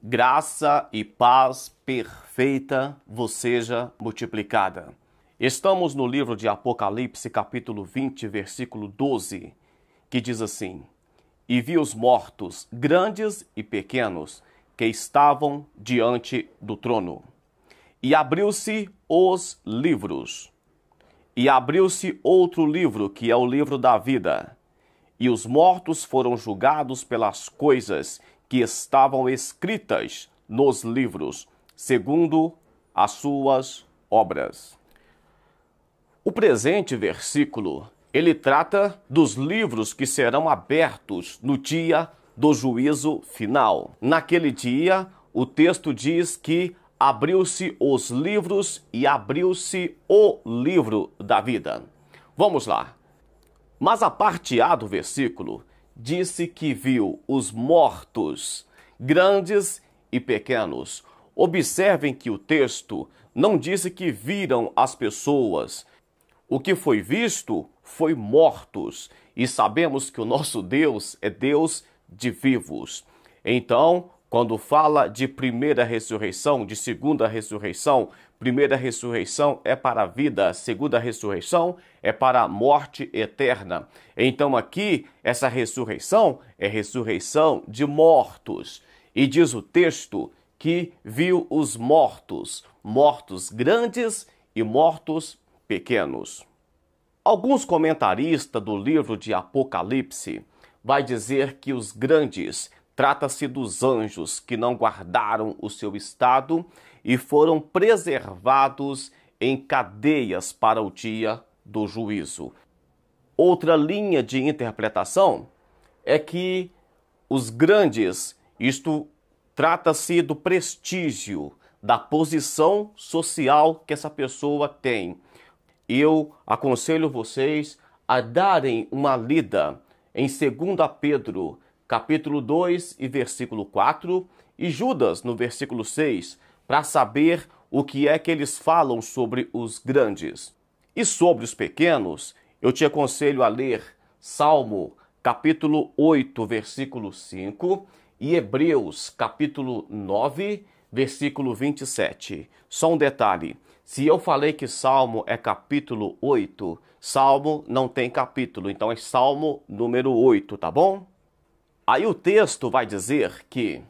graça e paz perfeita vos seja multiplicada. Estamos no livro de Apocalipse, capítulo 20, versículo 12, que diz assim: E vi os mortos, grandes e pequenos, que estavam diante do trono. E abriu-se os livros. E abriu-se outro livro, que é o livro da vida. E os mortos foram julgados pelas coisas que estavam escritas nos livros, segundo as suas obras. O presente versículo, ele trata dos livros que serão abertos no dia do juízo final. Naquele dia, o texto diz que abriu-se os livros e abriu-se o livro da vida. Vamos lá. Mas a parte A do versículo disse que viu os mortos, grandes e pequenos. Observem que o texto não disse que viram as pessoas. O que foi visto foi mortos. E sabemos que o nosso Deus é Deus de vivos. Então, quando fala de primeira ressurreição, de segunda ressurreição, primeira ressurreição é para a vida, segunda ressurreição é para a morte eterna. Então aqui, essa ressurreição é ressurreição de mortos. E diz o texto que viu os mortos, mortos grandes e mortos pequenos. Alguns comentaristas do livro de Apocalipse vai dizer que os grandes trata-se dos anjos que não guardaram o seu estado e foram preservados em cadeias para o dia do juízo. Outra linha de interpretação é que os grandes, isto trata-se do prestígio, da posição social que essa pessoa tem. Eu aconselho vocês a darem uma lida em 2 Pedro, capítulo 2 e versículo 4, e Judas, no versículo 6, para saber o que é que eles falam sobre os grandes. E sobre os pequenos, eu te aconselho a ler Salmo, capítulo 8, versículo 5, e Hebreus, capítulo 9, versículo 27. Só um detalhe, se eu falei que Salmo é capítulo 8, Salmo não tem capítulo, então é Salmo número 8, tá bom? Aí o texto vai dizer que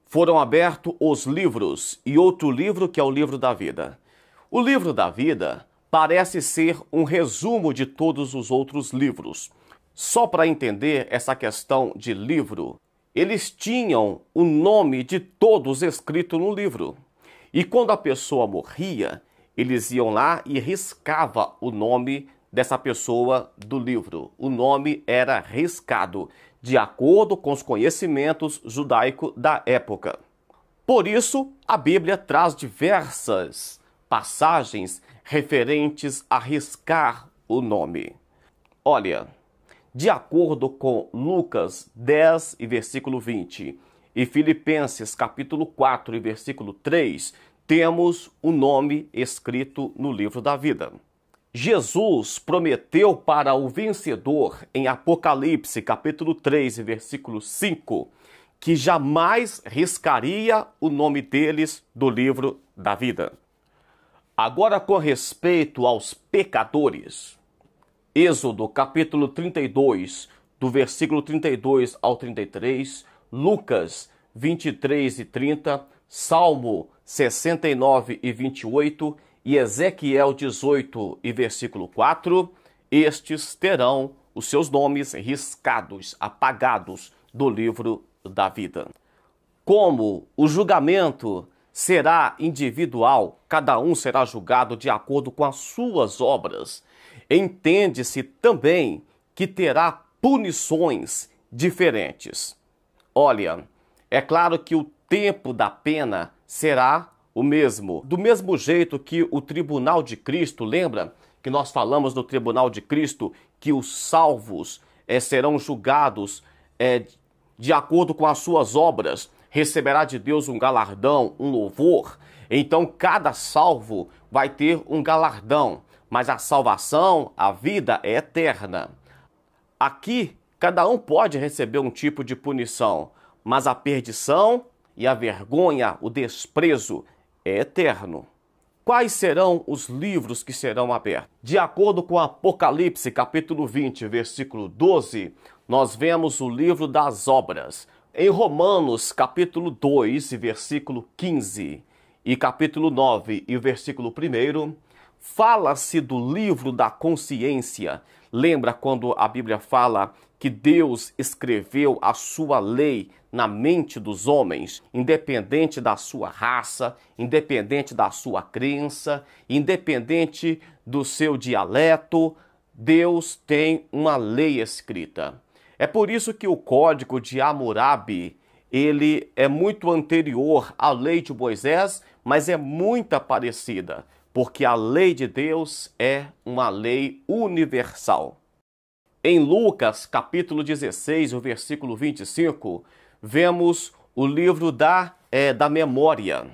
foram abertos os livros e outro livro que é o livro da vida. O livro da vida parece ser um resumo de todos os outros livros. Só para entender essa questão de livro, eles tinham o nome de todos escrito no livro. E quando a pessoa morria, eles iam lá e riscava o nome dessa pessoa do livro. O nome era riscado, de acordo com os conhecimentos judaicos da época. Por isso, a Bíblia traz diversas passagens referentes a riscar o nome. Olha, de acordo com Lucas 10 e versículo 20 e Filipenses capítulo 4 e versículo 3, temos o nome escrito no livro da vida. Jesus prometeu para o vencedor em Apocalipse, capítulo 3, versículo 5, que jamais riscaria o nome deles do livro da vida. Agora, com respeito aos pecadores, Êxodo, capítulo 32, do versículo 32 ao 33, Lucas 23 e 30, Salmo 69 e 28, e Ezequiel 18 e versículo 4, estes terão os seus nomes riscados, apagados do livro da vida. Como o julgamento será individual, cada um será julgado de acordo com as suas obras, entende-se também que terá punições diferentes. Olha, é claro que o tempo da pena será o mesmo. Do mesmo jeito que o tribunal de Cristo, lembra que nós falamos no tribunal de Cristo que os salvos serão julgados de acordo com as suas obras, receberá de Deus um galardão, um louvor. Então cada salvo vai ter um galardão, mas a salvação, a vida é eterna. Aqui, cada um pode receber um tipo de punição, mas a perdição e a vergonha, o desprezo, é eterno. Quais serão os livros que serão abertos? De acordo com Apocalipse, capítulo 20, versículo 12, nós vemos o livro das obras. Em Romanos, capítulo 2, versículo 15, e capítulo 9, e versículo 1, fala-se do livro da consciência. Lembra quando a Bíblia fala que Deus escreveu a sua lei na mente dos homens, independente da sua raça, independente da sua crença, independente do seu dialeto, Deus tem uma lei escrita. É por isso que o Código de Hammurabi, ele é muito anterior à lei de Moisés, mas é muito parecida, porque a lei de Deus é uma lei universal. Em Lucas, capítulo 16, o versículo 25, vemos o livro da memória.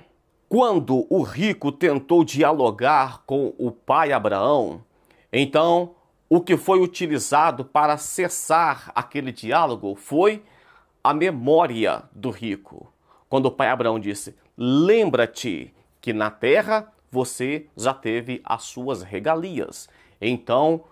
Quando o rico tentou dialogar com o pai Abraão, então o que foi utilizado para cessar aquele diálogo foi a memória do rico. Quando o pai Abraão disse: lembra-te que na terra você já teve as suas regalias. Então,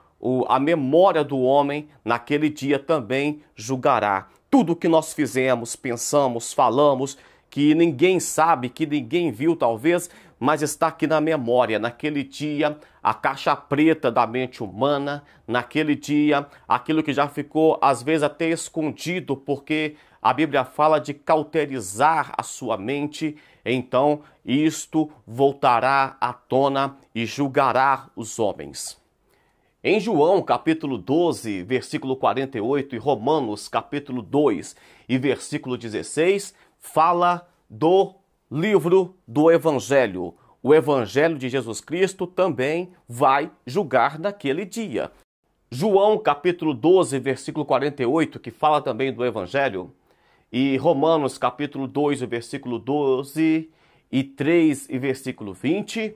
a memória do homem naquele dia também julgará tudo o que nós fizemos, pensamos, falamos, que ninguém sabe, que ninguém viu talvez, mas está aqui na memória. Naquele dia, a caixa preta da mente humana, naquele dia, aquilo que já ficou às vezes até escondido, porque a Bíblia fala de cauterizar a sua mente, então isto voltará à tona e julgará os homens. Em João, capítulo 12, versículo 48, e Romanos, capítulo 2 e versículo 16, fala do livro do Evangelho. O Evangelho de Jesus Cristo também vai julgar naquele dia. João, capítulo 12, versículo 48, que fala também do Evangelho, e Romanos, capítulo 2, versículo 12, e 3 e versículo 20,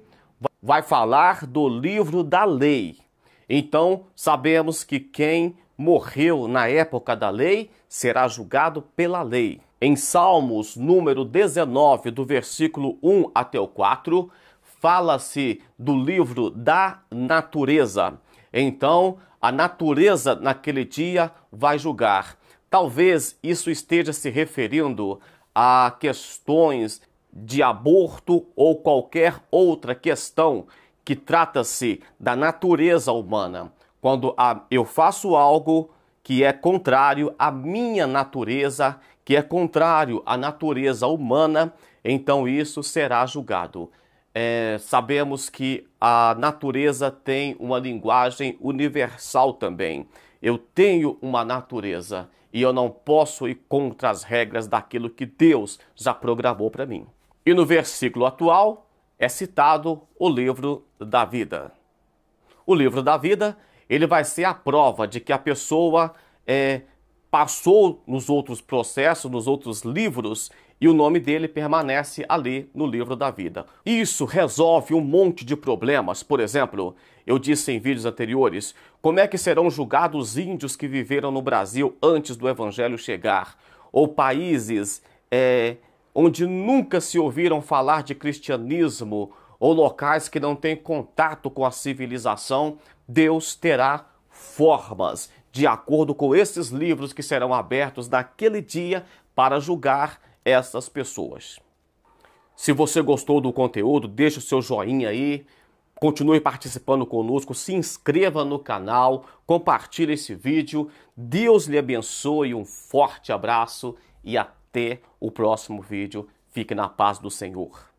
vai falar do livro da lei. Então, sabemos que quem morreu na época da lei será julgado pela lei. Em Salmos, número 19, do versículo 1 até o 4, fala-se do livro da natureza. Então, a natureza naquele dia vai julgar. Talvez isso esteja se referindo a questões de aborto ou qualquer outra questão que trata-se da natureza humana. Quando eu faço algo que é contrário à minha natureza, que é contrário à natureza humana, então isso será julgado. Sabemos que a natureza tem uma linguagem universal também. Eu tenho uma natureza e eu não posso ir contra as regras daquilo que Deus já programou para mim. E no versículo atual é citado o livro da vida. O livro da vida, ele vai ser a prova de que a pessoa passou nos outros processos, nos outros livros, e o nome dele permanece ali no livro da vida. Isso resolve um monte de problemas. Por exemplo, eu disse em vídeos anteriores, como é que serão julgados os índios que viveram no Brasil antes do Evangelho chegar? Ou países onde nunca se ouviram falar de cristianismo, ou locais que não têm contato com a civilização. Deus terá formas, de acordo com esses livros que serão abertos naquele dia, para julgar essas pessoas. Se você gostou do conteúdo, deixe o seu joinha aí, continue participando conosco, se inscreva no canal, compartilhe esse vídeo. Deus lhe abençoe, um forte abraço e até o próximo vídeo. Fique na paz do Senhor.